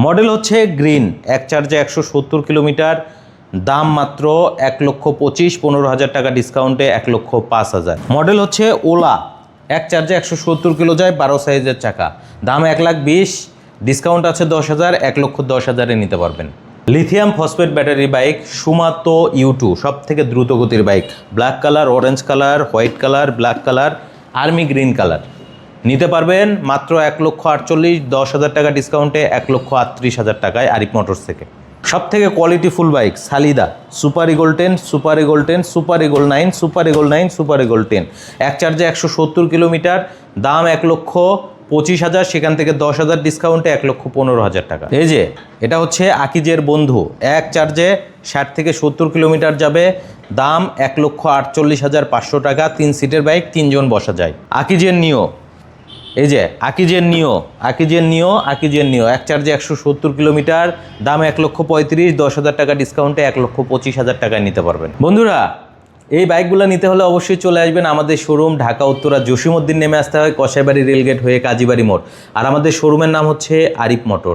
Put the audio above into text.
Model হচ্ছে green, এক চার্জে 170 কিলোমিটার, দাম মাত্র 1,25,000, 15,000 টাকা ডিসকাউন্টে 1,05,000। মডেল হচ্ছে ওলা, এক চার্জে 170 কিলো যায়, 12 সাইজের চাকা, দাম 1,20,000, ডিসকাউন্ট আছে 10,000, 1,10,000-এ নিতে পারবেন। লিথিয়াম ফসফেট ব্যাটারি বাইক সুমাতো U2, সব থেকে দ্রুত গতির bike, black colour, orange colour, white colour, black colour, army green colour, নিতে পারবেন মাত্র 1,48,000, 10,000 টাকা ডিসকাউন্টে 1,38,000 টাকায় আরিফ মোটরস থেকে। সব থেকে কোয়ালিটিফুল বাইক সালিদা, super eagle 10, super eagle 10, super eagle 9, super eagle 9, super eagle 10, এক চার্জে 170 কিলোমিটার, দাম 1,25,000, সেখান থেকে 10,000 ডিসকাউন্টে 1,15,000 টাকা। এই যে এটা হচ্ছে আকিজের বন্ধু, এক চার্জে 60 থেকে 70 কিলোমিটার যাবে, দাম 1,48,500 টাকা, 3 সিটের বাইক, 3 জন বসা যায়। আকিজের নিও, এই যে আকিজের নিও, এক চার্জে 170 কিলোমিটার, দাম 1,35,000, 10,000 টাকা ডিসকাউন্টে 1,25,000 টাকায় নিতে পারবেন। বন্ধুরা, এই বাইকগুলো নিতে হলে অবশ্যই চলে আসবেন আমাদের শোরুম, ঢাকা উত্তরা জসিমউদ্দিন নেমে আসতে হয়, কসাইবাড়ি রেলগেট হয়ে কাজীবাড়ি মোড়। আর আমাদের শোরুমের নাম হচ্ছে আরিফ মোটরস।